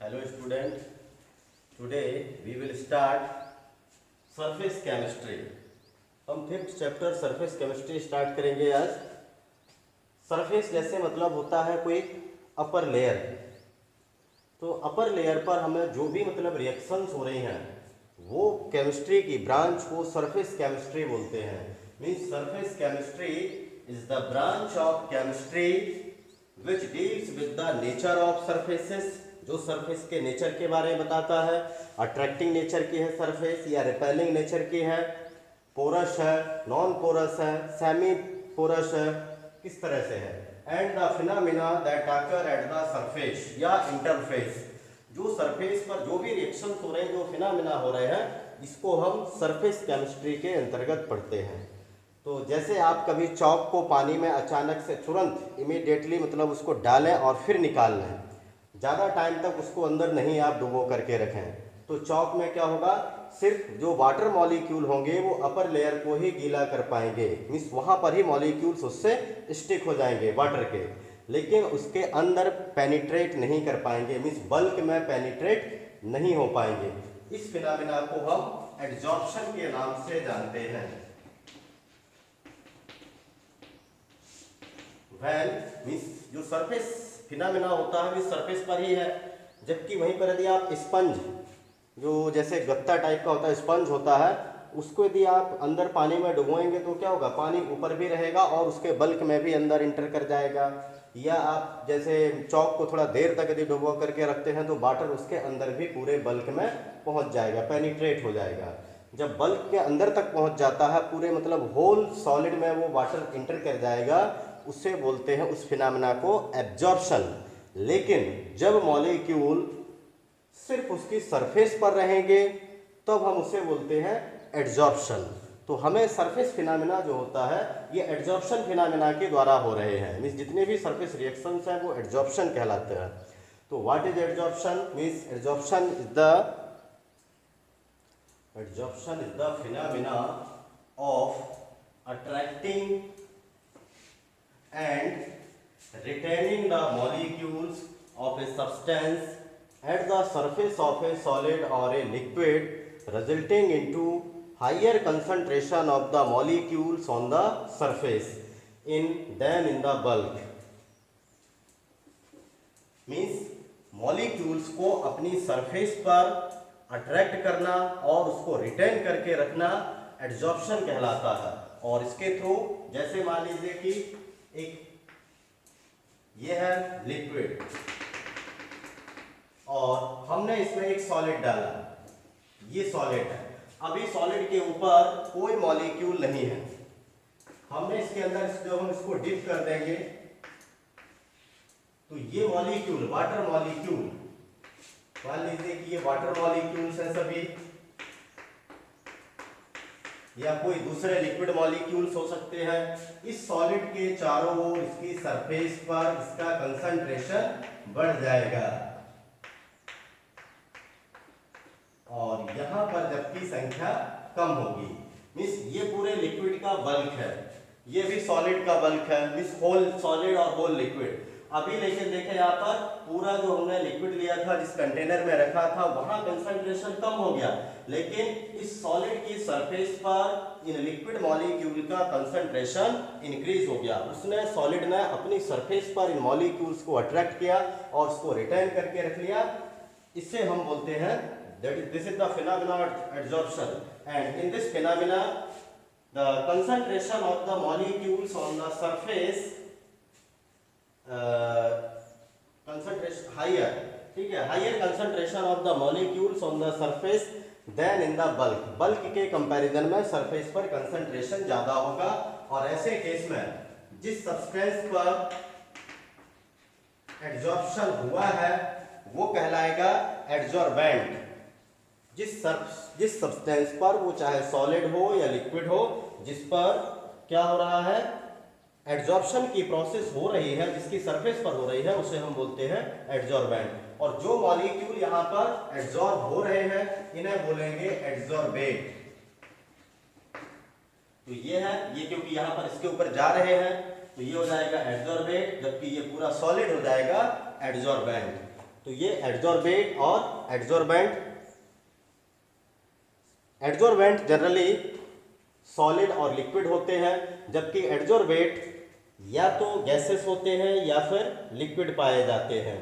Hello student, today we will start surface chemistry. हम fifth chapter surface chemistry start करेंगे आज। Surface जैसे मतलब होता है कोई अपर लेयर, तो अपर लेयर पर हमें जो भी मतलब रिएक्शंस हो रही हैं वो केमिस्ट्री की ब्रांच को सरफेस केमिस्ट्री बोलते हैं। Means surface chemistry is the branch of chemistry which deals with the nature of surfaces, जो सरफेस के नेचर के बारे में बताता है। अट्रैक्टिंग नेचर की है सरफेस या रिपेलिंग नेचर की है, पोरस है, नॉन पोरस है, सेमी पोरस है, किस तरह से है। And the phenomena that occur at the surface या इंटरफेस, जो सरफेस पर जो भी रिएक्शन हो रहे हैं, जो फिनोमेना हो रहे हैं, इसको हम सरफेस केमिस्ट्री के अंतर्गत पढ़ते हैं। तो जैसे आप कभी चॉक को पानी में अचानक से तुरंत इमीडिएटली मतलब उसको डालें और फिर निकाल लें, ज़्यादा टाइम तक उसको अंदर नहीं आप डुबो करके रखें, तो चॉक में क्या होगा, सिर्फ जो वाटर मॉलिक्यूल होंगे वो अपर लेयर को ही गीला कर पाएंगे। मीन्स वहाँ पर ही मॉलिक्यूल्स उससे स्टिक हो जाएंगे वाटर के, लेकिन उसके अंदर पेनिट्रेट नहीं कर पाएंगे। मीन्स बल्क में पेनिट्रेट नहीं हो पाएंगे। इस फिनोमेना को हम एड्जॉर्प्शन के नाम से जानते हैं। व्हेन मीन्स जो सरफेस फिनोमेना होता है वो सरफेस पर ही है, जबकि वहीं पर यदि आप स्पंज, जो जैसे गत्ता टाइप का होता है, स्पंज होता है, उसको यदि आप अंदर पानी में डुबोएंगे तो क्या होगा, पानी ऊपर भी रहेगा और उसके बल्क में भी अंदर इंटर कर जाएगा। या आप जैसे चौक को थोड़ा देर तक यदि डुबो करके रखते हैं तो वाटर उसके अंदर भी पूरे बल्क में पहुंच जाएगा, पेनिट्रेट हो जाएगा। जब बल्क के अंदर तक पहुंच जाता है, पूरे मतलब होल सॉलिड में वो वाटर इंटर कर जाएगा, उसे बोलते हैं, उस फिनोमेना को एब्जॉर्प्शन। लेकिन जब मॉलिक्यूल सिर्फ उसकी सरफेस पर रहेंगे तब हम उसे बोलते हैं एड्जॉर्प्शन। तो हमें सरफेस फिनोमेना जो होता है ये एड्जॉर्प्शन फिनोमेना के द्वारा हो रहे हैं। मीन्स जितने भी सरफेस रिएक्शंस हैं वो एड्जॉर्प्शन कहलाते हैं। तो what is adsorption? Means adsorption is the phenomena of attracting and retaining the molecules of a substance at the surface of a solid or a liquid, resulting into higher concentration of the molecules on the surface than in the bulk. Means molecules को अपनी surface पर attract करना और उसको retain करके रखना adsorption कहलाता है। और इसके थ्रू जैसे मान लीजिए कि एक ये है लिक्विड और हमने इसमें एक सॉलिड डाला, ये सॉलिड है। अभी सॉलिड के ऊपर कोई मॉलिक्यूल नहीं है, हमने इसके अंदर जब हम इसको डिप कर देंगे तो ये मॉलिक्यूल, वाटर मॉलिक्यूल, मान लीजिए कि ये वाटर मॉलिक्यूल्स हैं सभी, या कोई दूसरे लिक्विड मॉलिक्यूल्स हो सकते हैं। इस सॉलिड के चारों ओर इसकी सरफेस पर इसका कंसंट्रेशन बढ़ जाएगा और यहां पर जबकि संख्या कम होगी। मींस ये पूरे लिक्विड का बल्क है, ये भी सॉलिड का बल्क है, मींस होल सॉलिड और होल लिक्विड। अभी लेकिन देखें यहाँ पर पूरा जो हमने लिक्विड लिया था, जिस कंटेनर में रखा था, वहां कंसंट्रेशन कम हो गया, लेकिन इस सॉलिड की सरफेस पर इन लिक्विड मॉलिक्यूल का कंसंट्रेशन इंक्रीज हो गया। उसने, सॉलिड ने अपनी सरफेस पर इन मॉलिक्यूल्स को अट्रैक्ट किया और उसको रिटेन करके रख लिया। इसे हम बोलते हैं this is the phenomena of adsorption. And in this phenomena the concentration of the molecules on the surface concentration higher, ठीक है, higher concentration of the molecules on the surface than in the bulk. Bulk के comparison में surface पर concentration ज्यादा होगा। और ऐसे case में जिस सब्सटेंस पर एड्जॉर्प्शन हुआ है वो कहलाएगा एड्जॉर्बेंट। जिस सब्सटेंस पर, वो चाहे सॉलिड हो या लिक्विड हो, जिस पर क्या हो रहा है, एड्जॉर्प्शन की प्रोसेस हो रही है, जिसकी सरफेस पर हो रही है, उसे हम बोलते हैं एड्जॉर्बेंट। और जो मॉलिक्यूल यहाँ पर एड्जॉर्ब हो रहे हैं इन्हें बोलेंगे एड्जॉर्बेट। तो ये है, ये क्योंकि यहाँ पर इसके ऊपर जा रहे हैं तो ये हो जाएगा एड्जॉर्बेट, जबकि ये पूरा सॉलिड हो जाएगा एड्जॉर्बेंट। तो ये एडजॉर्बेट और एडजॉर्बेंट। एडजॉर्बेंट जनरली सॉलिड और लिक्विड होते हैं, जबकि एडजॉर्बेट या तो गैसेस होते हैं या फिर लिक्विड पाए जाते हैं।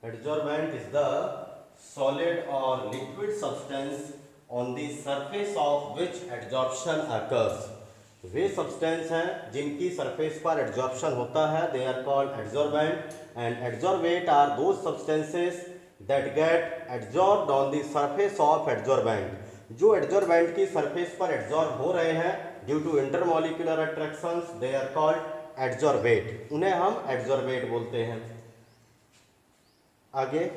Adsorbent is the solid or liquid substance on the surface of which adsorption occurs। वे सब्सटेंस हैं जिनकी सरफेस पर एडजॉर्प्शन होता है, they are called adsorbent. And adsorbate are those substances that get adsorbed on the surface of adsorbent. जो adsorbent की surface पर adsorb हो रहे हैं due to intermolecular attractions, they are called adsorbate. उन्हें हम एडजॉर्बेट बोलते हैं। आगे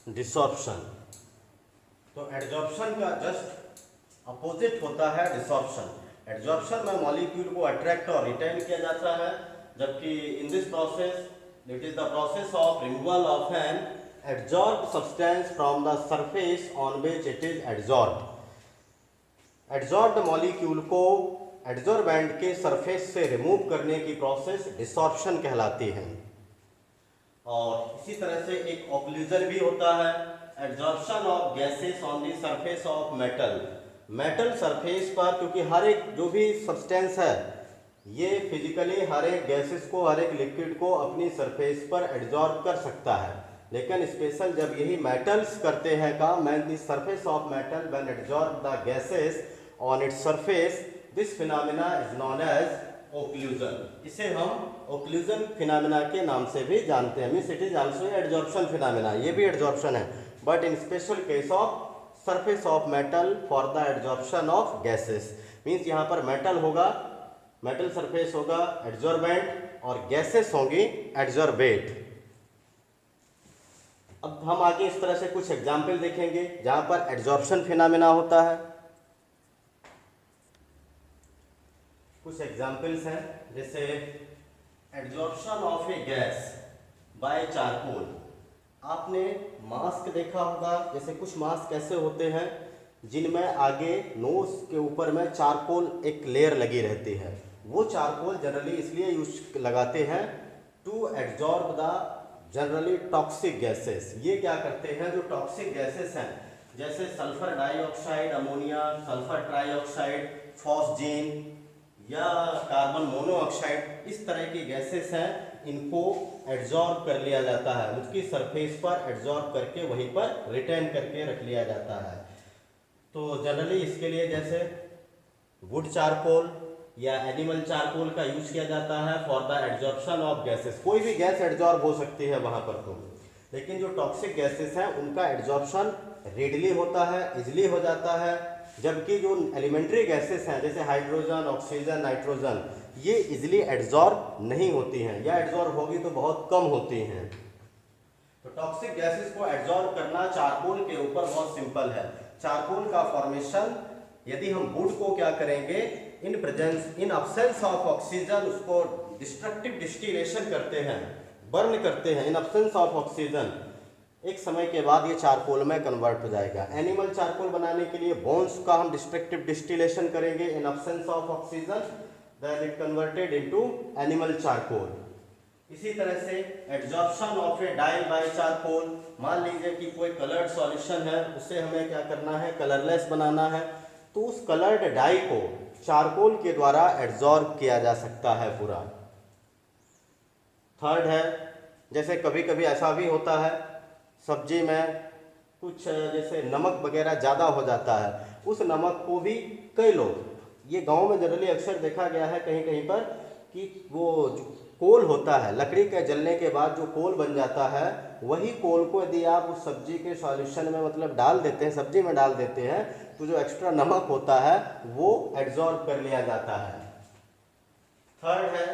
डिसॉर्प्शन। तो एडजॉर्प्शन का जस्ट अपोजिट होता है डिसॉर्प्शन। एडजॉर्प्शन में मॉलिक्यूल को अट्रैक्ट और रिटेन किया जाता है, जबकि in this process it is the process of removal of an adsorbed substance from the surface on which it is adsorbed. Adsorbed molecule को एडजॉर्बेंट के सरफेस से रिमूव करने की प्रोसेस डिसॉर्प्शन कहलाती है। और इसी तरह से एक ऑक्लूजन भी होता है, adsorption of gases on the surface of metal. Metal surface पर, क्योंकि हर एक जो भी सब्सटेंस है ये फिजिकली हर एक गैसेस को, हर एक लिक्विड को अपनी सरफेस पर एडजॉर्ब कर सकता है, लेकिन स्पेशल जब यही मेटल्स करते हैं काम, when the surface of metal when adsorb the gases on its surface, this phenomena is known as occlusion. इसे हम ओक्लूजन फिनोमेना के नाम से भी जानते हैं। Means it is also adsorption phenomena, ये भी एडजॉर्प्शन है, but in special case of surface of metal for the adsorption of gases. Means यहाँ पर मेटल होगा, मेटल सरफेस होगा एडजॉर्बेंट और गैसेस होंगी एडजॉर्बेट। अब हम आगे इस तरह से कुछ एग्जाम्पल देखेंगे जहां पर एडजॉर्प्शन फिनोमेना होता है। कुछ एग्जाम्पल्स हैं, जैसे adsorption of a gas by charcoal. आपने मास्क देखा होगा, जैसे कुछ मास्क ऐसे होते हैं जिनमें आगे नोज के ऊपर में चारकोल एक लेयर लगी रहती है। वो चारकोल जनरली इसलिए यूज लगाते हैं to adsorb the generally toxic gases. ये क्या करते हैं, जो टॉक्सिक गैसेस हैं जैसे sulphur dioxide, ammonia, sulphur trioxide, phosgene या कार्बन मोनोऑक्साइड, इस तरह की गैसेस हैं, इनको एडजॉर्ब कर लिया जाता है, उसकी सरफेस पर एडजॉर्ब करके वहीं पर रिटेन करके रख लिया जाता है। तो जनरली इसके लिए जैसे वुड चारकोल या एनिमल चारकोल का यूज किया जाता है for the adsorption of gases. कोई भी गैस एडजॉर्ब हो सकती है वहां पर, तो लेकिन जो टॉक्सिक गैसेस हैं उनका एडजॉर्प्शन रेडली होता है, इजिली हो जाता है, जबकि जो एलिमेंट्री गैसेस हैं जैसे हाइड्रोजन, ऑक्सीजन, नाइट्रोजन, ये इजिली एडजॉर्ब नहीं होती हैं, या एडजॉर्ब होगी तो बहुत कम होती हैं। तो टॉक्सिक गैसेस को एडजॉर्ब करना चारकोल के ऊपर बहुत सिंपल है। चारकोल का फॉर्मेशन यदि हम वुड को क्या करेंगे, in presence in absence of oxygen उसको डिस्ट्रक्टिव डिस्टिलेशन करते हैं, बर्न करते हैं इन अब्सेंस ऑफ ऑक्सीजन, एक समय के बाद ये चारकोल में कन्वर्ट हो जाएगा। एनिमल चारकोल बनाने के लिए बोन्स का हम डिस्ट्रक्टिव डिस्टिलेशन करेंगे in absence of oxygen, then it converted into animal charcoal. इसी तरह से adsorption of a dye by charcoal. मान लीजिए कि कोई कलर्ड सॉल्यूशन है, उसे हमें क्या करना है, कलरलेस बनाना है, तो उस कलर्ड डाई को चारकोल के द्वारा एडजॉर्ब किया जा सकता है पूरा। थर्ड है, जैसे कभी कभी ऐसा भी होता है सब्जी में कुछ जैसे नमक वगैरह ज़्यादा हो जाता है, उस नमक को भी कई लोग, ये गांव में जनरली अक्सर देखा गया है कहीं कहीं पर, कि वो जो कोल होता है, लकड़ी के जलने के बाद जो कोल बन जाता है, वही कोल को यदि आप उस सब्जी के सॉल्यूशन में मतलब डाल देते हैं, सब्जी में डाल देते हैं, तो जो एक्स्ट्रा नमक होता है वो एडजॉर्ब कर लिया जाता है। थर्ड है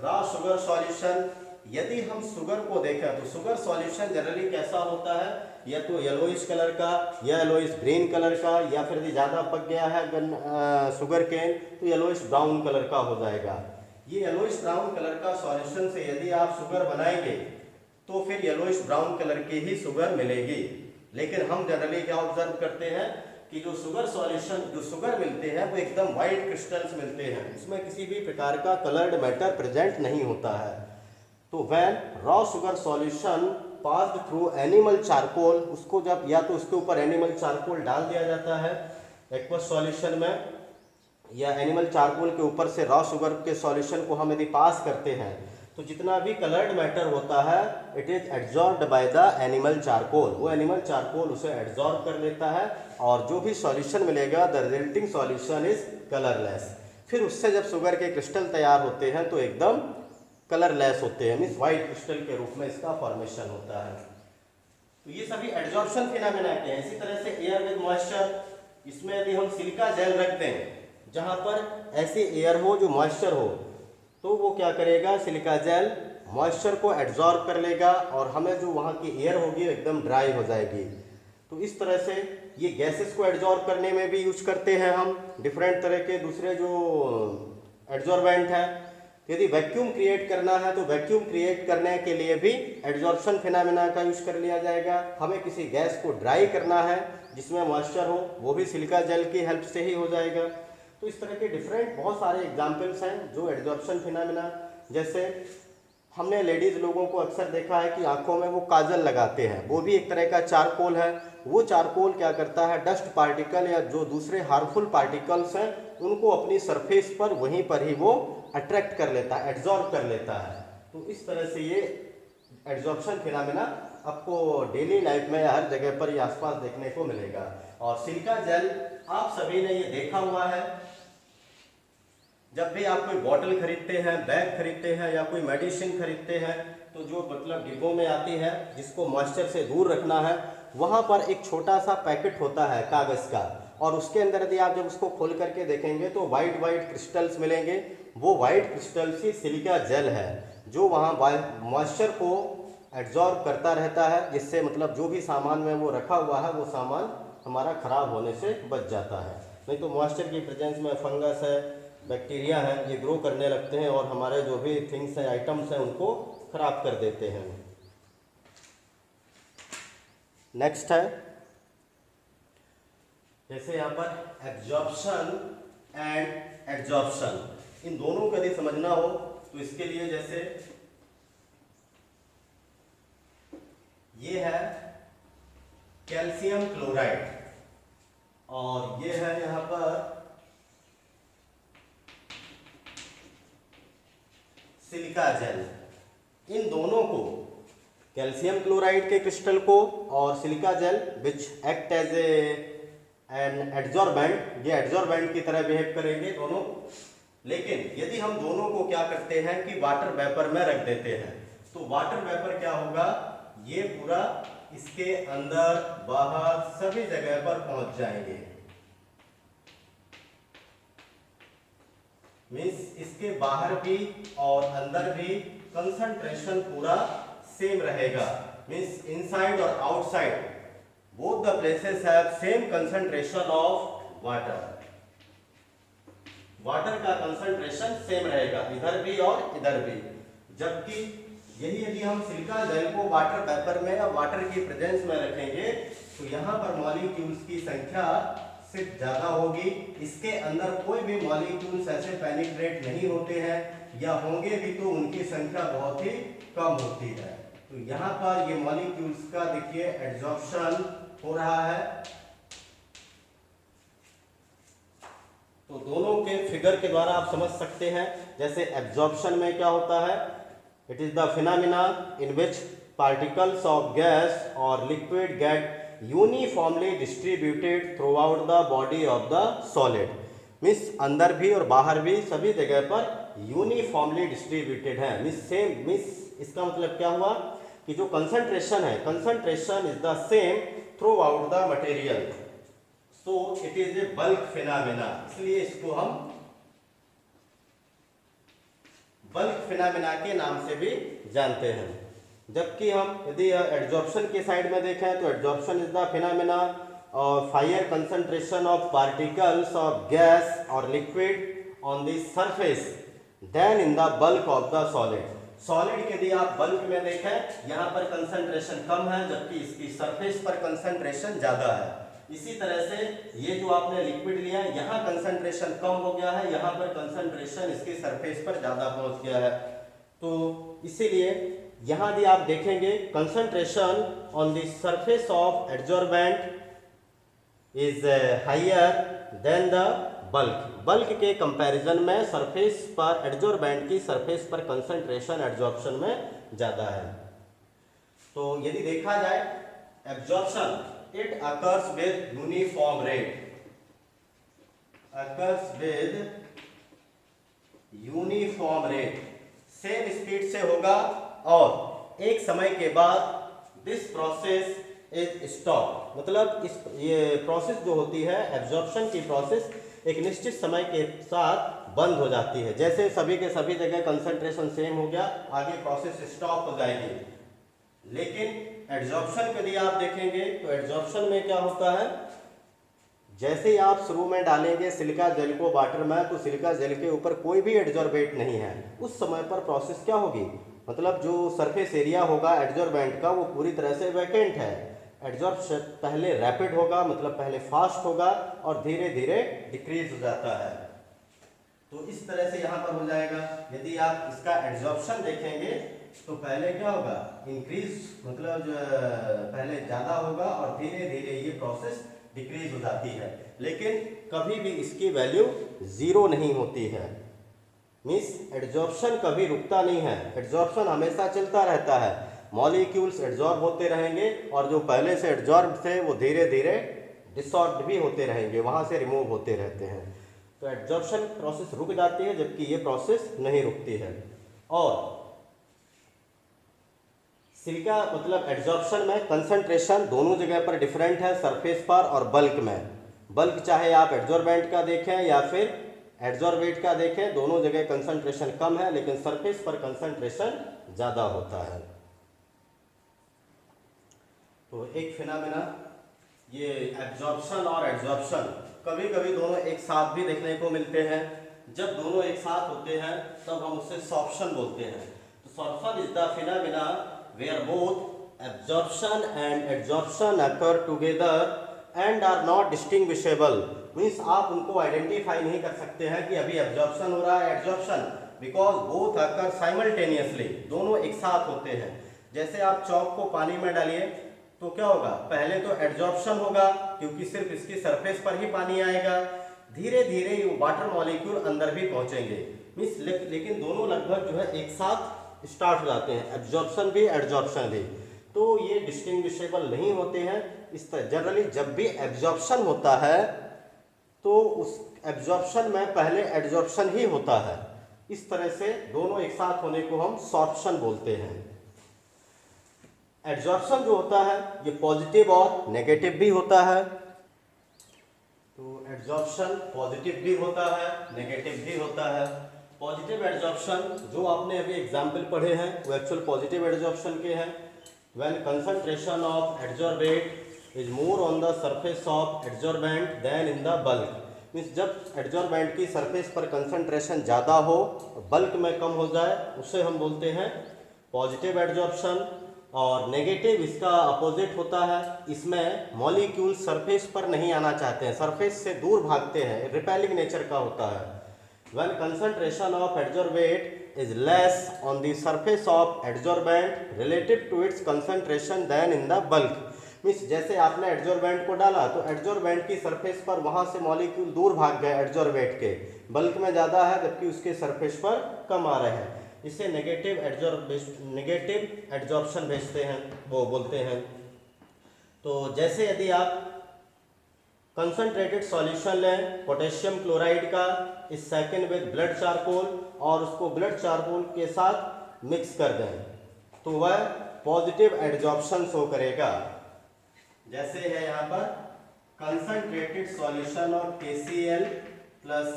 रॉ शुगर सॉल्यूशन। यदि हम शुगर को देखें तो शुगर सॉल्यूशन जनरली कैसा होता है, या तो येलोइश कलर का या येलोइश ग्रीन कलर का, या फिर यदि ज़्यादा पक गया है शुगर केन तो येलोइश ब्राउन कलर का हो जाएगा। ये येलोइश ब्राउन कलर का सॉल्यूशन से यदि आप शुगर बनाएंगे तो फिर येलोइश ब्राउन कलर की ही शुगर मिलेगी। लेकिन हम जनरली क्या ऑब्जर्व करते हैं कि जो शुगर सॉल्यूशन, जो शुगर मिलते हैं वो एकदम वाइट क्रिस्टल्स मिलते हैं, उसमें किसी भी प्रकार का कलर्ड मैटर प्रेजेंट नहीं होता है। तो when raw sugar solution passed through animal charcoal, उसको जब या तो उसके ऊपर एनिमल चारकोल डाल दिया जाता है एक्वस सॉल्यूशन में, या एनिमल चारकोल के ऊपर से रॉ शुगर के सॉल्यूशन को हम यदि पास करते हैं तो जितना भी कलर्ड मैटर होता है it is absorbed by the animal charcoal, वो एनिमल चारकोल उसे एब्जॉर्ब कर लेता है और जो भी सॉल्यूशन मिलेगा the resulting solution is colourless. फिर उससे जब शुगर के क्रिस्टल तैयार होते हैं तो एकदम कलरलेस होते हैं, मीन्स वाइट क्रिस्टल के रूप में इसका फॉर्मेशन होता है। तो ये सभी एड्जॉर्प्शन फिनोमेना के हैं। इसी तरह से एयर विद मॉइस्चर, इसमें यदि हम सिलिका जेल रख दें जहाँ पर ऐसी एयर हो जो मॉइस्चर हो तो वो क्या करेगा, सिलिका जेल मॉइस्चर को एब्जॉर्ब कर लेगा और हमें जो वहाँ की एयर होगी एकदम ड्राई हो जाएगी। तो इस तरह से ये गैसेस को एब्जॉर्ब करने में भी यूज करते हैं हम डिफरेंट तरह के दूसरे जो एब्जॉर्बेंट है। यदि वैक्यूम क्रिएट करना है तो वैक्यूम क्रिएट करने के लिए भी एड्जॉर्प्शन फिनोमेना का यूज कर लिया जाएगा। हमें किसी गैस को ड्राई करना है जिसमें मॉइस्चर हो, वो भी सिलिका जेल की हेल्प से ही हो जाएगा। तो इस तरह के डिफरेंट बहुत सारे एग्जाम्पल्स हैं जो एड्जॉर्प्शन फिनोमेना, जैसे हमने लेडीज़ लोगों को अक्सर देखा है कि आंखों में वो काजल लगाते हैं, वो भी एक तरह का चारकोल है। वो चारकोल क्या करता है, डस्ट पार्टिकल या जो दूसरे हार्मफुल पार्टिकल्स हैं उनको अपनी सरफेस पर वहीं पर ही वो अट्रैक्ट कर लेता है, एब्जॉर्ब कर लेता है। तो इस तरह से ये एड्जॉर्प्शन फिनोमेना आपको डेली लाइफ में हर जगह पर ये आसपास देखने को मिलेगा। और सिलिका जेल आप सभी ने ये देखा हुआ है, जब भी आप कोई बॉटल खरीदते हैं, बैग खरीदते हैं या कोई मेडिसिन खरीदते हैं तो जो मतलब डिब्बों में आती है जिसको मॉइस्चर से दूर रखना है, वहाँ पर एक छोटा सा पैकेट होता है कागज़ का और उसके अंदर यदि आप जब उसको खोल करके देखेंगे तो वाइट वाइट क्रिस्टल्स मिलेंगे। वो वाइट क्रिस्टल्स ही सिलिका जेल है जो वहाँ मॉइस्चर को एब्जॉर्ब करता रहता है, जिससे मतलब जो भी सामान में वो रखा हुआ है वो सामान हमारा ख़राब होने से बच जाता है। नहीं तो मॉइस्चर की प्रेजेंस में फंगस है, बैक्टीरिया है, ये ग्रो करने लगते हैं और हमारे जो भी थिंग्स हैं, आइटम्स हैं, उनको ख़राब कर देते हैं। नेक्स्ट है जैसे यहाँ पर एब्जॉर्प्शन एंड एड्जॉर्प्शन, इन दोनों को यदि समझना हो तो इसके लिए जैसे ये है कैल्शियम क्लोराइड और ये है यहाँ पर सिलिका जेल। इन दोनों को, कैल्शियम क्लोराइड के क्रिस्टल को और silica gel which act as an adsorbent, ये एड्जॉर्बेंट की तरह बिहेव करेंगे दोनों। लेकिन यदि हम दोनों को क्या करते हैं कि वाटर वेपर में रख देते हैं तो वाटर वेपर क्या होगा, ये पूरा इसके अंदर बाहर सभी जगह पर पहुंच जाएंगे। मीन्स इसके बाहर भी और अंदर भी कंसंट्रेशन पूरा सेम रहेगा। मीन्स इनसाइड और outside both the places have same concentration of water. Water का कंसंट्रेशन सेम रहेगा इधर भी और इधर भी। जबकि यही यदि हम सिलिका जेल को वाटर वेपर में या वाटर की प्रेजेंस में रखेंगे तो यहाँ पर मॉलिक्यूल्स की संख्या सिर्फ ज्यादा होगी। इसके अंदर कोई भी मॉलिक्यूल्स ऐसे पेनिट्रेट नहीं होते हैं या होंगे भी तो उनकी संख्या बहुत ही कम होती है। तो यहाँ पर ये मॉलिक्यूल्स का देखिए एड्जॉर्प्शन हो रहा है। तो दोनों के फिगर के द्वारा आप समझ सकते हैं। जैसे एब्जॉर्प्शन में क्या होता है, it is the phenomena in which particles of gas और liquid get uniformly distributed through out the body of the solid. Means अंदर भी और बाहर भी सभी जगह पर यूनिफॉर्मली डिस्ट्रीब्यूटेड है। मीन्स सेम, मीन्स इसका मतलब क्या हुआ कि जो कंसंट्रेशन है, concentration is the same through out the material, so it is a bulk phenomena. इसलिए इसको हम बल्क फिनोमेना के नाम से भी जानते हैं। जबकि हम यदि एड्जॉर्प्शन के साइड में देखें तो adsorption is the phenomena of higher concentration of particles of gas और liquid on the surface than in the bulk of the solid. Solid के यदि आप बल्क में देखें यहाँ पर कंसंट्रेशन कम है जबकि इसकी सरफेस पर कंसंट्रेशन ज्यादा है। इसी तरह से ये जो आपने लिक्विड लिया है यहाँ कंसंट्रेशन कम हो गया है, यहाँ पर कंसंट्रेशन इसकी सरफेस पर ज्यादा पहुंच गया है। तो इसीलिए यहाँ भी आप देखेंगे concentration on the surface of adsorbent is higher than the bulk. Bulk के कंपैरिजन में सरफेस पर एडजॉर्बेंट की सरफेस पर कंसंट्रेशन एडजॉर्प्शन में ज़्यादा है। तो यदि देखा जाए absorption it occurs with uniform rate, occurs with uniform rate, same speed से होगा और एक समय के बाद दिस प्रोसेस इज स्टॉप। मतलब इस ये प्रोसेस जो होती है एब्जॉर्प्शन की प्रोसेस एक निश्चित समय के साथ बंद हो जाती है। जैसे सभी के सभी जगह कंसंट्रेशन सेम हो गया, आगे प्रोसेस स्टॉप हो जाएगी। लेकिन एड्जॉर्प्शन के लिए आप देखेंगे तो एड्जॉर्प्शन में क्या होता है, जैसे ही आप शुरू में डालेंगे सिलिका जेल को वाटर में, तो सिलिका जेल के ऊपर कोई भी एड्जॉर्बेंट नहीं है, उस समय पर प्रोसेस क्या होगी, मतलब जो सरफेस एरिया होगा एड्जॉर्बेंट का वो पूरी तरह से वैकेंट है। एड्जॉर्प्शन पहले रैपिड होगा, मतलब पहले फास्ट होगा और धीरे धीरे डिक्रीज हो जाता है। तो इस तरह से यहाँ पर हो जाएगा। यदि आप इसका एड्जॉर्प्शन देखेंगे तो पहले क्या होगा, इंक्रीज, मतलब पहले ज़्यादा होगा और धीरे धीरे ये प्रोसेस डिक्रीज हो जाती है। लेकिन कभी भी इसकी वैल्यू जीरो नहीं होती है, मीन्स एड्जॉर्प्शन कभी रुकता नहीं है, एड्जॉर्प्शन हमेशा चलता रहता है। मॉलिक्यूल्स एड्जॉर्ब होते रहेंगे और जो पहले से एड्जॉर्ब थे वो धीरे धीरे डिसॉर्ब भी होते रहेंगे, वहाँ से रिमूव होते रहते हैं। तो एड्जॉर्प्शन प्रोसेस रुक जाती है जबकि ये प्रोसेस नहीं रुकती है। और सिलिका मतलब एड्जॉर्प्शन में कंसंट्रेशन दोनों जगह पर डिफरेंट है, सरफेस पर और बल्क में। बल्क चाहे आप एड्जॉर्बेंट का देखें या फिर एड्जॉर्बेट का देखें, दोनों जगह कंसंट्रेशन कम है, लेकिन सरफेस पर कंसंट्रेशन ज़्यादा होता है। तो एक फिनोमेना ये एब्जॉर्प्शन और एड्जॉर्प्शन कभी कभी दोनों एक साथ भी देखने को मिलते हैं। जब दोनों एक साथ होते हैं तब हम उसे सॉर्प्शन बोलते हैं। तो sorption is the phenomena where both absorption and adsorption occur together and are not distinguishable. Means आप उनको आइडेंटिफाई नहीं कर सकते हैं कि अभी एब्जॉर्प्शन हो रहा है adsorption, because both occur simultaneously, दोनों एक साथ होते हैं। जैसे आप चॉक को पानी में डालिए तो क्या होगा, पहले तो एड्जॉर्प्शन होगा क्योंकि सिर्फ इसकी सरफेस पर ही पानी आएगा, धीरे धीरे ये वाटर मॉलिक्यूल अंदर भी पहुंचेंगे। मीन्स लेकिन दोनों लगभग जो है एक साथ स्टार्ट हो जाते हैं, एब्जॉर्प्शन भी एड्जॉर्प्शन भी। तो ये डिस्टिंग्विशेबल नहीं होते हैं। इस तरह जनरली जब भी एब्जॉर्प्शन होता है तो उस एब्जॉर्प्शन में पहले एड्जॉर्प्शन ही होता है। इस तरह से दोनों एक साथ होने को हम सॉर्प्शन बोलते हैं। एड्जॉर्प्शन जो होता है ये पॉजिटिव और नेगेटिव भी होता है। तो एड्जॉर्प्शन पॉजिटिव भी होता है, नेगेटिव भी होता है। पॉजिटिव एड्जॉर्प्शन जो आपने अभी एग्जाम्पल पढ़े हैं वो एक्चुअल पॉजिटिव एड्जॉर्प्शन के हैं। When concentration of adsorbate is more on the surface of adsorbent than in the bulk. Means जब एड्जॉर्बेंट की सरफेस पर कंसंट्रेशन ज़्यादा हो, बल्क में कम हो जाए, उसे हम बोलते हैं पॉजिटिव एड्जॉर्प्शन। और नेगेटिव इसका अपोजिट होता है, इसमें मॉलिक्यूल सरफेस पर नहीं आना चाहते हैं, सरफेस से दूर भागते हैं, रिपेलिंग नेचर का होता है। When concentration of adsorbate is less on the surface of adsorbent relative to its concentration than in the bulk, means जैसे आपने एड्जॉर्बेंट को डाला तो एड्जॉर्बेंट की सरफेस पर वहाँ से मॉलिक्यूल दूर भाग गए एड्जॉर्बेट के, बल्क में ज़्यादा है जबकि उसके सरफेस पर कम आ रहे हैं। इसे नेगेटिव एड्जॉर्प्शन भेजते हैं, वो बोलते हैं। तो जैसे यदि आप कंसंट्रेटेड सॉल्यूशन लें पोटेशियम क्लोराइड का, इस सेकेंड विद ब्लड चारकोल और उसको ब्लड चारकोल के साथ मिक्स कर दें तो वह पॉजिटिव एड्जॉर्प्शन शो करेगा। जैसे है यहाँ पर concentrated solution of KCl plus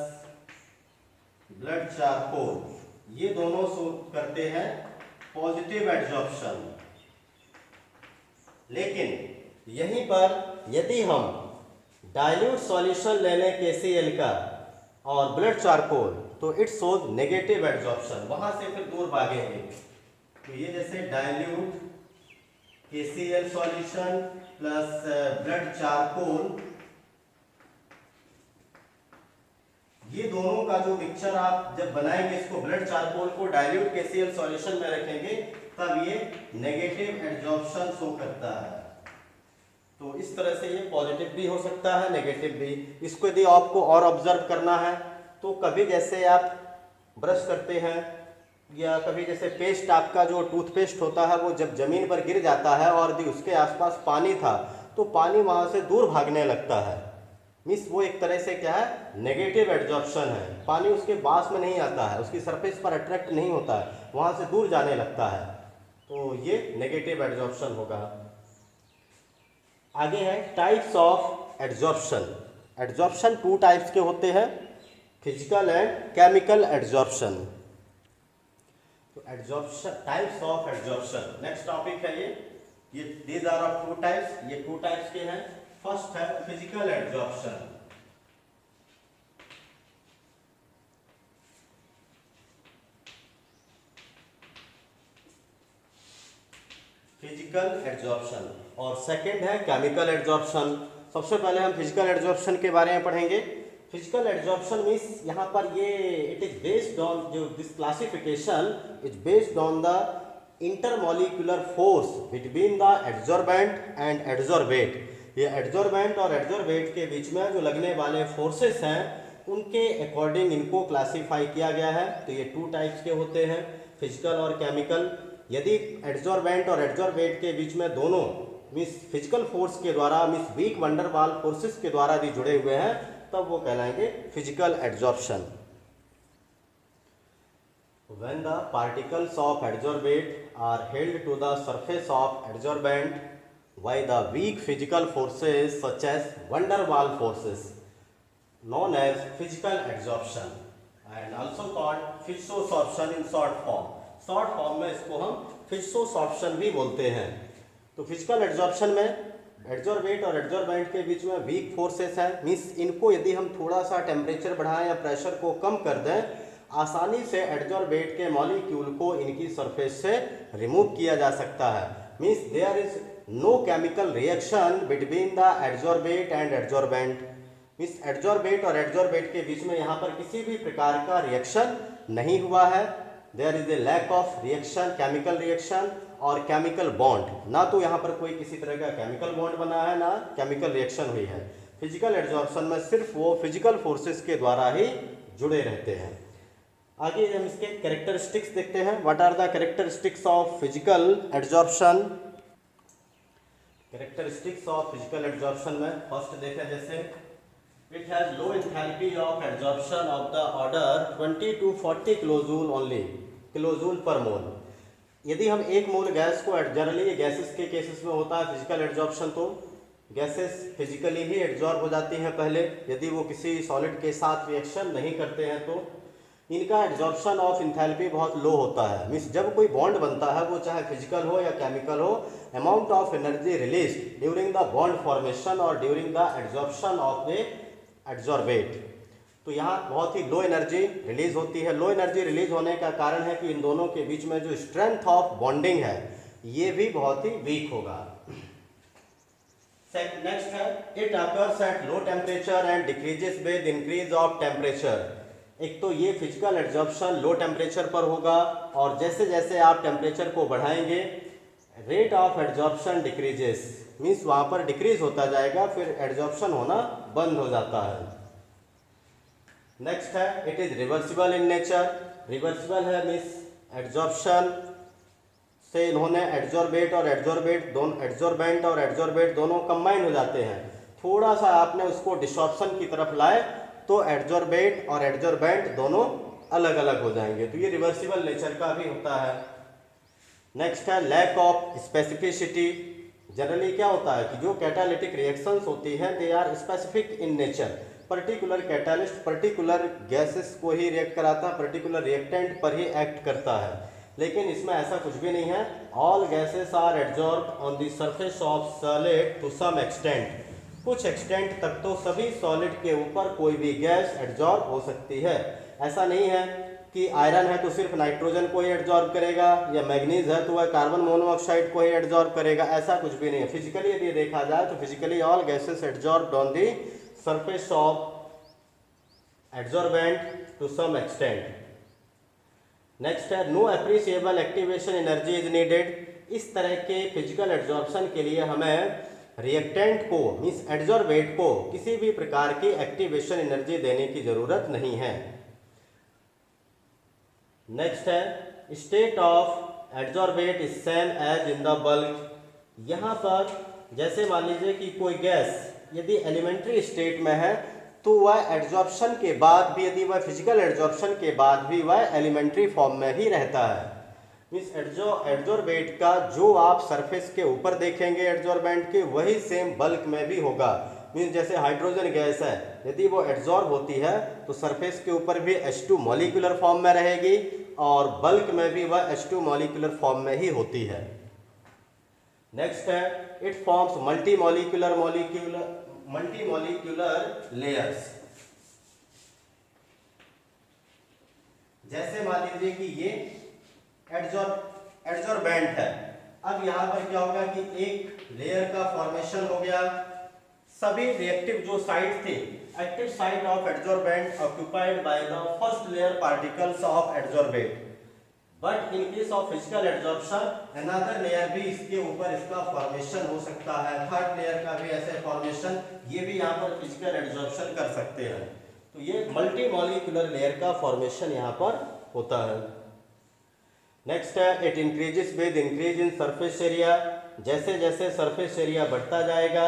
blood charcoal, ये दोनों शो करते हैं पॉजिटिव एड्जॉर्प्शन। लेकिन यहीं पर यदि हम डाइल्यूट सॉल्यूशन ले लें KCl का और ब्लड चारकोल तो इट शोज नेगेटिव एड्जॉर्प्शन, वहां से फिर दूर भागेंगे। तो ये जैसे dilute KCl solution plus blood charcoal, ये दोनों का जो मिक्सचर आप जब बनाएंगे, इसको ब्लड चारकोल को डाइल्यूट KCl सॉल्यूशन में रखेंगे, तब ये नेगेटिव एड्जॉर्प्शन शो करता है। तो इस तरह से ये पॉजिटिव भी हो सकता है, नेगेटिव भी। इसको यदि आपको और ऑब्जर्व करना है तो कभी जैसे आप ब्रश करते हैं या कभी जैसे पेस्ट, आपका जो टूथपेस्ट होता है वो जब जमीन पर गिर जाता है और यदि उसके आसपास पानी था तो पानी वहाँ से दूर भागने लगता है। मीन्स वो एक तरह से क्या है, नेगेटिव एड्जॉर्प्शन है। पानी उसके पास में नहीं आता है, उसकी सरफेस पर अट्रैक्ट नहीं होता है, वहाँ से दूर जाने लगता है, तो ये नेगेटिव एड्जॉर्प्शन होगा। आगे है types of adsorption. Adsorption 2 types के होते हैं, फिजिकल एंड केमिकल एड्जॉर्प्शन। तो adsorption, types of adsorption next topic है ये दीज आर ऑफ 2 टाइप्स, ये 2 टाइप्स के हैं। फर्स्ट है फिजिकल एड्जॉर्प्शन। फिजिकल एड्जॉर्प्शन और सेकंड है केमिकल एड्जॉर्प्शन। सबसे पहले हम फिजिकल एड्जॉर्प्शन के बारे में पढ़ेंगे। फिजिकल एड्जॉर्प्शन मीन्स यहाँ पर ये इट इज बेस्ड ऑन, जो this classification is based on the intermolecular force between the adsorbent and adsorbate. ये एड्जॉर्बेंट और एड्जॉर्बेट के बीच में जो लगने वाले फोर्सेस हैं उनके अकॉर्डिंग इनको क्लासीफाई किया गया है। तो ये 2 टाइप्स के होते हैं, फिजिकल और केमिकल। यदि एड्जॉर्बेंट और एड्जॉर्बेट के बीच में दोनों मीन्स फिजिकल फोर्स के द्वारा, means weak van der Waals forces के द्वारा भी जुड़े हुए हैं, तब वो कहलाएंगे physical adsorption. When the particles of adsorbate are held to the surface of adsorbent by the weak physical forces such as van der Waals forces, known as physical adsorption and also called physisorption in short form. Short form में इसको हम फिजिसोसॉर्प्शन भी बोलते हैं। तो physical adsorption में adsorbate और adsorbent के बीच में वीक फोर्सेस हैं, मीन्स इनको यदि हम थोड़ा सा टेम्परेचर बढ़ाएं या प्रेशर को कम कर दें, आसानी से एड्जॉर्बेट के मॉलिक्यूल को इनकी सरफेस से रिमूव किया जा सकता है। Means there is no chemical reaction between the adsorbate and adsorbent. Means adsorbate और एड्जॉर्बेट के बीच में यहाँ पर किसी भी प्रकार का रिएक्शन नहीं हुआ है। There is a lack of reaction, chemical reaction और केमिकल बॉन्ड, ना तो यहाँ पर कोई किसी तरह का केमिकल बॉन्ड बना है, ना केमिकल रिएक्शन हुई है। फिजिकल एड्जॉर्प्शन में सिर्फ वो फिजिकल फोर्सेस के द्वारा ही जुड़े रहते हैं। आगे हम इसके कैरेक्टरिस्टिक्स देखते हैं। What are the characteristics of physical adsorption. Characteristics of physical adsorption में फर्स्ट देखें, जैसे it has low enthalpy of adsorption of the order 20 to 40 kilojoule only, kilojoule पर मोल। यदि हम 1 मोल गैस को, जनरली गैसेस के केसेस में होता है फिजिकल एड्जॉर्प्शन, तो गैसेस फिजिकली ही एड्जॉर्ब हो जाती हैं पहले, यदि वो किसी सॉलिड के साथ रिएक्शन नहीं करते हैं तो इनका एड्जॉर्प्शन ऑफ इंथैल्पी बहुत लो होता है। मीन्स जब कोई बॉन्ड बनता है, वो चाहे फिजिकल हो या केमिकल हो, amount of energy release during the bond formation और during the adsorption of the adsorbate, तो यहाँ बहुत ही लो एनर्जी रिलीज होती है। लो एनर्जी रिलीज होने का कारण है कि इन दोनों के बीच में जो स्ट्रेंथ ऑफ बॉन्डिंग है ये भी बहुत ही वीक होगा। नेक्स्ट है it occurs at low temperature and decreases with increase of temperature. एक तो ये फिजिकल एड्जॉर्प्शन लो टेम्परेचर पर होगा और जैसे जैसे आप टेम्परेचर को बढ़ाएंगे rate of adsorption decreases, means वहाँ पर डिक्रीज होता जाएगा, फिर एड्जॉर्प्शन होना बंद हो जाता है। नेक्स्ट है it is reversible in nature. Reversible है मीन्स एड्जॉर्प्शन से इन्होंने एड्जॉर्बेट और एड्जॉर्बेट दोनों, एड्जॉर्बेंट और एड्जॉर्बेट दोनों कंबाइन हो जाते हैं। थोड़ा सा आपने उसको डिसॉर्प्शन की तरफ लाए तो एड्जॉर्बेट और एड्जॉर्बेंट दोनों अलग अलग हो जाएंगे, तो ये रिवर्सिबल नेचर का भी होता है। नेक्स्ट है लैक ऑफ स्पेसिफिसिटी। जनरली क्या होता है कि जो कैटालिटिक रिएक्शंस होती हैं they are specific in nature. Particular catalyst particular gases को ही रिएक्ट कराता है, पर्टिकुलर रिएक्टेंट पर ही एक्ट करता है, लेकिन इसमें ऐसा कुछ भी नहीं है। All gases are adsorbed on the surface of solid to some extent. कुछ एक्सटेंट तक तो सभी सॉलिड के ऊपर कोई भी गैस एड्जॉर्ब हो सकती है। ऐसा नहीं है कि आयरन है तो सिर्फ नाइट्रोजन को ही एड्जॉर्ब करेगा, या मैग्नीज है तो वह कार्बन मोनोऑक्साइड को ही एड्जॉर्ब करेगा, ऐसा कुछ भी नहीं है। फिजिकली यदि देखा जाए तो physically all gases adsorbed on the surface of adsorbent to some extent. Next है no appreciable activation energy is needed. इस तरह के फिजिकल एड्जॉर्प्शन के लिए हमें रिएक्टेंट को मीन्स एड्जॉर्बेट को किसी भी प्रकार की एक्टिवेशन एनर्जी देने की जरूरत नहीं है। नेक्स्ट है state of adsorbate is same as in the bulk. यहाँ पर जैसे मान लीजिए कि कोई गैस यदि एलिमेंट्री स्टेट में है तो वह एड्जॉर्प्शन के बाद भी, यदि वह फिजिकल एड्जॉर्प्शन के बाद भी वह एलिमेंट्री फॉर्म में ही रहता है। मीन्स एड्जॉर्बेट का जो आप सरफेस के ऊपर देखेंगे एड्जॉर्बेंट के, वही सेम बल्क में भी होगा। मीन्स जैसे हाइड्रोजन गैस है, यदि वो एड्जॉर्ब होती है तो सरफेस के ऊपर भी H2 मॉलिक्यूलर फॉर्म में रहेगी और बल्क में भी वह H2 मॉलिक्यूलर फॉर्म में ही होती है। नेक्स्ट है it forms multi molecular layers. जैसे मान लीजिए कि ये एड्जॉर्बेंट है, अब यहां पर क्या होगा कि एक लेयर का फॉर्मेशन हो गया। सभी रिएक्टिव जो साइट थे, active site of adsorbent occupied by the first layer particles of adsorbate, but in case of physical adsorption another layer भी इसके ऊपर इसका फॉर्मेशन हो सकता है, थर्ड लेयर का भी ऐसे फॉर्मेशन, ये भी यहाँ पर फिजिकल एड्जॉर्प्शन कर सकते हैं। तो ये मल्टी मॉलिक्यूलर लेयर का फॉर्मेशन यहाँ पर होता है। नेक्स्ट है it increases with increase in surface area. जैसे जैसे सरफेस एरिया बढ़ता जाएगा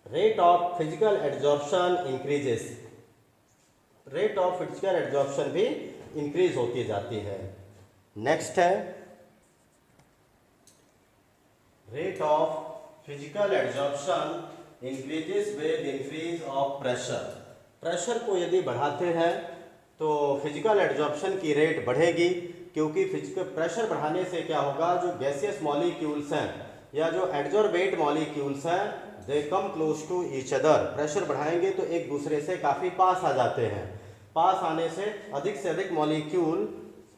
rate of physical adsorption increases, rate of physical adsorption भी इंक्रीज होती जाती है। नेक्स्ट है rate of physical adsorption increases with increase of pressure. Pressure को यदि बढ़ाते हैं तो फिजिकल एड्जॉर्प्शन की रेट बढ़ेगी, क्योंकि फिजिकल प्रेशर बढ़ाने से क्या होगा, जो गैसियस मॉलिक्यूल्स हैं या जो एड्जॉर्बेट मॉलिक्यूल्स हैं they come close to each other. Pressure बढ़ाएंगे तो एक दूसरे से काफ़ी पास आ जाते हैं, पास आने से अधिक मॉलिक्यूल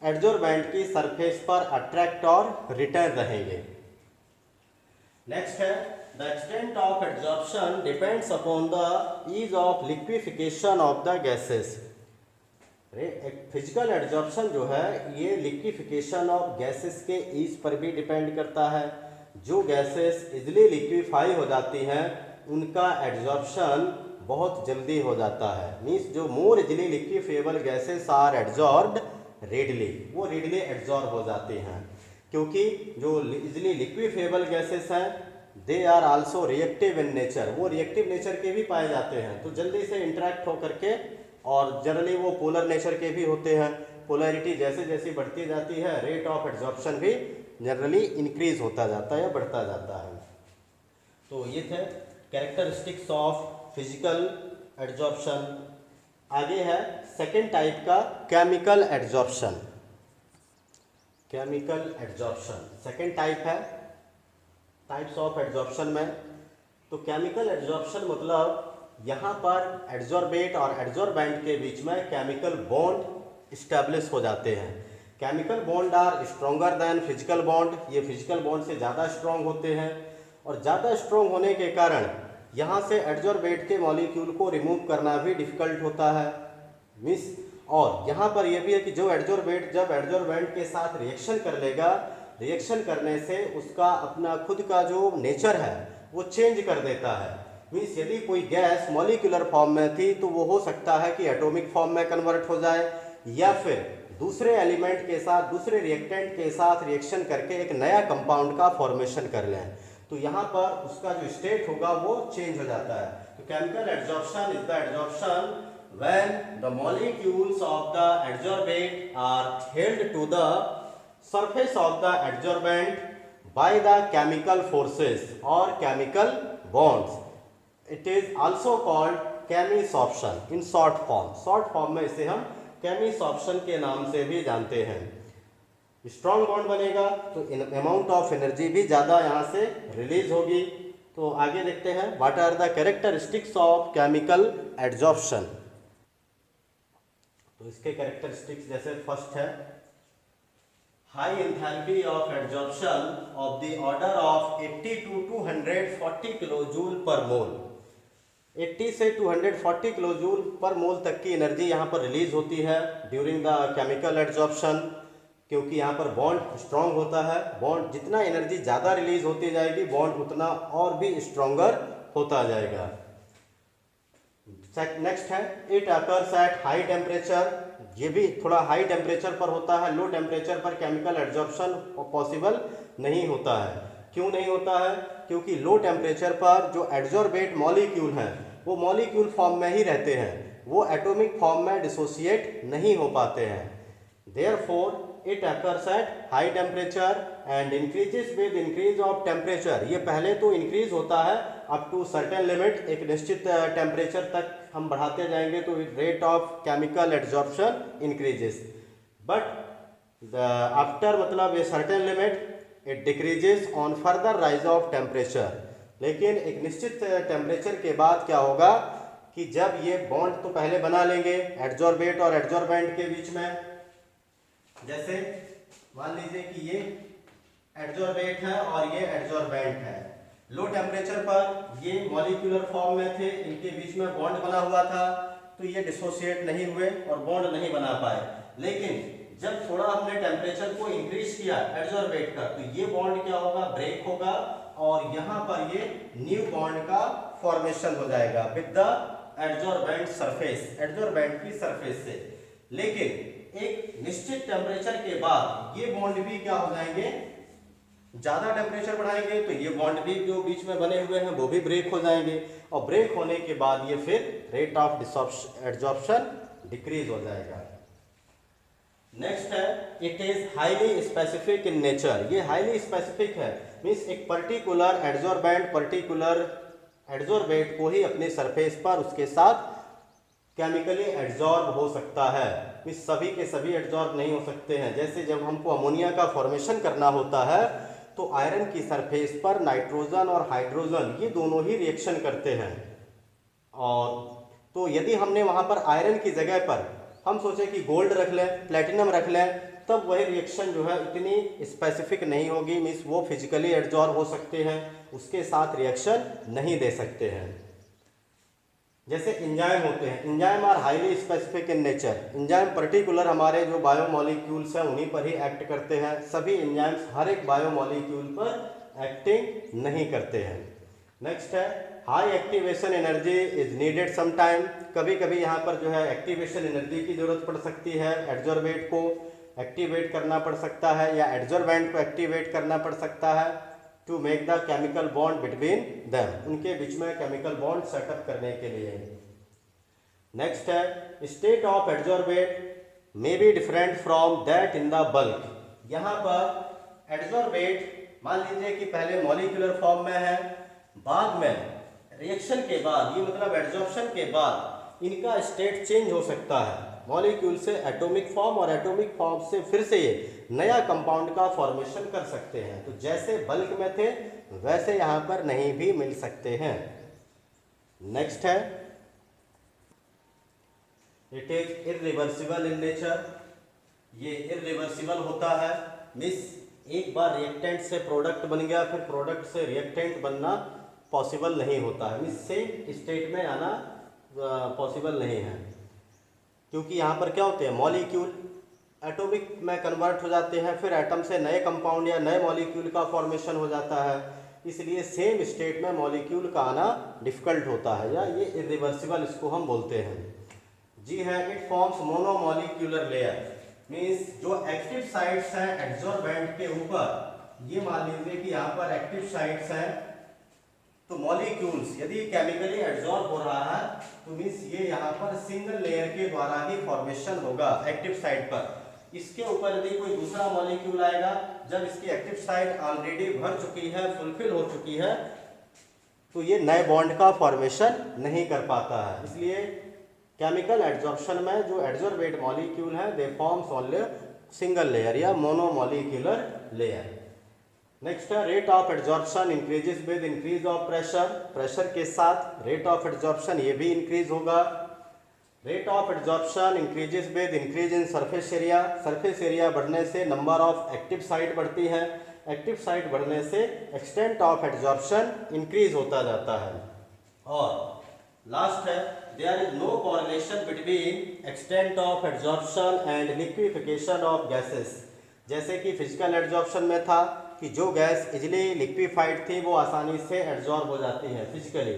एड्जॉर्बेंट की सरफेस पर अट्रैक्ट और रिटर्न रहेंगे। Next is the extent of adsorption depends upon the ease of liquefaction of the gases. Physical adsorption जो है ये लिक्विफिकेशन ऑफ गैसेस के ईज पर भी डिपेंड करता है। जो गैसेस इजिली लिक्विफाई हो जाती हैं उनका एड्जॉर्प्शन बहुत जल्दी हो जाता है। मीन्स जो more easily liquefiable gases are adsorbed readily, वो रेडली एड्जॉर्ब हो जाती हैं, क्योंकि जो इजिली लिक्विफेबल गैसेस हैं they are also reactive in nature, वो रिएक्टिव नेचर के भी पाए जाते हैं, तो जल्दी से इंटरेक्ट होकर के, और जनरली वो पोलर नेचर के भी होते हैं। पोलैरिटी जैसे जैसे बढ़ती जाती है रेट ऑफ एड्जॉर्प्शन भी जनरली इंक्रीज होता जाता है या बढ़ता जाता है। तो ये थे कैरेक्टरिस्टिक्स ऑफ फिजिकल एड्जॉर्प्शन। आगे है सेकेंड टाइप का chemical adsorption. Chemical adsorption second type है टाइप्स ऑफ एड्जॉर्प्शन में। तो केमिकल एड्जॉर्प्शन मतलब यहाँ पर एड्जॉर्बेट और एड्जॉर्बेंट के बीच में केमिकल बॉन्ड इस्टेब्लिश हो जाते हैं। Chemical bond are stronger than physical bond, ये फिजिकल बॉन्ड से ज़्यादा स्ट्रॉन्ग होते हैं, और ज़्यादा स्ट्रॉन्ग होने के कारण यहाँ से एड्जॉर्बेट के मॉलिक्यूल को रिमूव करना भी डिफ़िकल्ट होता है। मिस और यहाँ पर यह भी है कि जो एड्जॉर्बेट जब एड्जॉर्बेंट के साथ रिएक्शन कर लेगा, रिएक्शन करने से उसका अपना खुद का जो नेचर है वो चेंज कर देता है। मीन्स यदि कोई गैस मॉलिक्यूलर फॉर्म में थी तो वो हो सकता है कि एटॉमिक फॉर्म में कन्वर्ट हो जाए, या फिर दूसरे एलिमेंट के साथ, दूसरे रिएक्टेंट के साथ रिएक्शन करके एक नया कंपाउंड का फॉर्मेशन कर लें, तो यहाँ पर उसका जो स्टेट होगा वो चेंज हो जाता है। तो chemical adsorption is the adsorption when the molecules of the adsorbate are held to the surface of the adsorbent by the chemical forces or chemical bonds. It is also called chemisorption in short form. short form में इसे हम chemisorption के नाम से भी जानते हैं। Strong bond बनेगा तो अमाउंट ऑफ एनर्जी भी ज़्यादा यहाँ से रिलीज होगी। तो आगे देखते हैं what are the characteristics of chemical adsorption. तो इसके कैरेक्टरिस्टिक्स जैसे फर्स्ट है high enthalpy of adsorption of the order of 80 to 240 kilo joule per mole. 80 से 240 किलो जूल पर मोल तक की एनर्जी यहाँ पर रिलीज होती है ड्यूरिंग द केमिकल एड्जॉर्प्शन, क्योंकि यहाँ पर बॉन्ड स्ट्रांग होता है। बॉन्ड जितना एनर्जी ज़्यादा रिलीज होती जाएगी बॉन्ड उतना और भी स्ट्रॉन्गर होता जाएगा। नेक्स्ट है it occurs at high temperature, ये भी थोड़ा हाई टेम्परेचर पर होता है। लो टेम्परेचर पर केमिकल एड्जॉर्प्शन पॉसिबल नहीं होता है। क्यों नहीं होता है? क्योंकि लो टेम्परेचर पर जो एड्जॉर्बेट मॉलिक्यूल हैं वो मॉलिक्यूल फॉर्म में ही रहते हैं, वो एटॉमिक फॉर्म में डिसोसिएट नहीं हो पाते हैं। Therefore it occurs at high temperature and increases with increase of temperature. ये पहले तो इंक्रीज होता है अप टू सर्टेन लिमिट, एक निश्चित टेम्परेचर तक हम बढ़ाते जाएंगे तो rate of chemical adsorption increases, but after मतलब a certain limit it decreases on further rise of temperature. लेकिन एक निश्चित टेम्परेचर के बाद क्या होगा कि जब ये बॉन्ड तो पहले बना लेंगे एड्जॉर्बेट और एड्जॉर्बेंट के बीच में, जैसे मान लीजिए कि ये एड्जॉर्बेट है और ये एड्जॉर्बेंट है। लो टेम्परेचर पर ये मॉलिक्यूलर फॉर्म में थे, इनके बीच में बॉन्ड बना हुआ था तो ये डिसोसिएट नहीं हुए और बॉन्ड नहीं बना पाए। लेकिन जब थोड़ा हमने टेम्परेचर को इंक्रीज किया एड्जॉर्बेट का तो ये बॉन्ड क्या होगा, ब्रेक होगा और यहाँ पर ये न्यू बॉन्ड का फॉर्मेशन हो जाएगा with the adsorbent surface, adsorbent की सरफेस से। लेकिन एक निश्चित टेम्परेचर के बाद ये बॉन्ड भी क्या हो जाएंगे, ज्यादा टेम्परेचर बढ़ाएंगे तो ये बॉन्ड भी जो बीच में बने हुए हैं वो भी ब्रेक हो जाएंगे और ब्रेक होने के बाद ये फिर रेट ऑफ एड्जॉर्प्शन डिक्रीज हो जाएगा। नेक्स्ट है it is highly specific in nature. ये हाईली स्पेसिफिक है, मीन्स एक पर्टिकुलर एड्जॉर्बेंट पर्टिकुलर एड्जॉर्बेट को ही अपने सरफेस पर उसके साथ केमिकली एड्जॉर्ब हो सकता है, मीन्स सभी के सभी एड्जॉर्ब नहीं हो सकते हैं। जैसे जब हमको अमोनिया का फॉर्मेशन करना होता है तो आयरन की सरफेस पर नाइट्रोजन और हाइड्रोजन ये दोनों ही रिएक्शन करते हैं, और तो यदि हमने वहाँ पर आयरन की जगह पर हम सोचे कि गोल्ड रख लें, प्लेटिनम रख लें, तब वही रिएक्शन जो है इतनी स्पेसिफिक नहीं होगी, मीन्स वो फिजिकली एड्जॉर्ब हो सकते हैं, उसके साथ रिएक्शन नहीं दे सकते हैं। जैसे एंजाइम होते हैं, enzyme are highly specific in nature. Enzyme particular हमारे जो बायोमॉलिक्यूल्स हैं उन्हीं पर ही एक्ट करते हैं, सभी एंजाइम्स हर एक बायोमॉलिक्यूल पर एक्टिंग नहीं करते हैं। नेक्स्ट है high activation energy is needed some time. कभी कभी यहाँ पर जो है एक्टिवेशन एनर्जी की जरूरत पड़ सकती है, एड्जॉर्बेट को एक्टिवेट करना पड़ सकता है या एड्जॉर्बेंट को एक्टिवेट करना पड़ सकता है to make the chemical bond between them, उनके बीच में केमिकल बॉन्ड सेटअप करने के लिए। नेक्स्ट है state of adsorbate may be different from that in the bulk. यहाँ पर एड्जॉर्बेट मान लीजिए कि पहले मॉलिक्यूलर फॉर्म में है, बाद में रिएक्शन के बाद ये मतलब एड्जॉर्प्शन के बाद इनका स्टेट चेंज हो सकता है, मॉलिक्यूल से एटॉमिक फॉर्म और एटॉमिक फॉर्म से फिर से ये नया कंपाउंड का फॉर्मेशन कर सकते हैं। तो जैसे बल्क में थे वैसे यहाँ पर नहीं भी मिल सकते हैं। नेक्स्ट है it is irreversible in nature. ये इरिवर्सिबल होता है, मीन्स एक बार रिएक्टेंट से प्रोडक्ट बन गया फिर प्रोडक्ट से रिएक्टेंट बनना पॉसिबल नहीं होता है, मीन्स सेम स्टेट में आना पॉसिबल नहीं है, क्योंकि यहाँ पर क्या होते हैं मॉलिक्यूल एटॉमिक में कन्वर्ट हो जाते हैं, फिर एटम से नए कंपाउंड या नए मॉलिक्यूल का फॉर्मेशन हो जाता है, इसलिए सेम स्टेट में मॉलिक्यूल का आना डिफिकल्ट होता है या ये इरिवर्सिबल इसको हम बोलते हैं। जी है, इट फॉर्म्स मोनोमॉलिक्यूलर लेयर, मीन्स जो एक्टिव साइट्स हैं एड्जॉर्बेंट के ऊपर, ये मान लीजिए कि यहाँ पर एक्टिव साइट्स हैं तो मॉलिक्यूल्स यदि केमिकली एड्जॉर्ब हो रहा है तो मीन्स ये यहाँ पर सिंगल लेयर के द्वारा ही फॉर्मेशन होगा एक्टिव साइट पर। इसके ऊपर यदि कोई दूसरा मॉलिक्यूल आएगा, जब इसकी एक्टिव साइट ऑलरेडी भर चुकी है, फुलफिल हो चुकी है, तो ये नए बॉन्ड का फॉर्मेशन नहीं कर पाता है। इसलिए केमिकल एड्जॉर्प्शन में जो एड्जॉर्बेट मॉलिक्यूल है दे फॉर्म्स ओनली सिंगल लेयर या मोनोमॉलिक्यूलर लेयर। नेक्स्ट है rate of adsorption increases with increase of pressure. Pressure के साथ रेट ऑफ एड्जॉर्प्शन ये भी इंक्रीज होगा। Rate of adsorption increases with increase in surface area. Surface area बढ़ने से नंबर ऑफ एक्टिव साइट बढ़ती है, एक्टिव साइट बढ़ने से एक्सटेंट ऑफ एड्जॉर्प्शन इंक्रीज होता जाता है। और लास्ट है, there is no correlation between extent of adsorption and liquefaction of gases. जैसे कि फिजिकल एड्जॉर्प्शन में था कि जो गैस इजिली लिक्विफाइड थी वो आसानी से एड्जॉर्ब हो जाती है फिजिकली,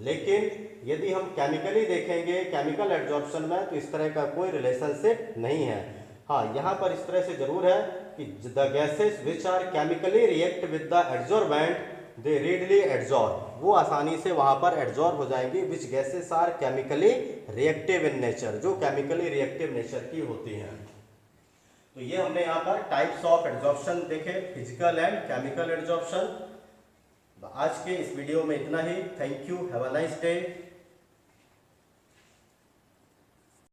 लेकिन यदि हम केमिकली देखेंगे केमिकल एड्जॉर्प्शन में तो इस तरह का कोई रिलेशनशिप नहीं है। हाँ, यहाँ पर इस तरह से जरूर है कि the gases which are chemically react with the adsorbent they readily adsorb, वो आसानी से वहाँ पर एड्जॉर्ब हो जाएंगी। Which gases are chemically reactive in nature, जो केमिकली रिएक्टिव नेचर की होती हैं। तो ये हमने यहाँ पर टाइप्स ऑफ एड्जॉर्प्शन देखे, फिजिकल एंड केमिकल एड्जॉर्प्शन। आज के इस वीडियो में इतना ही। Thank you, have a nice day.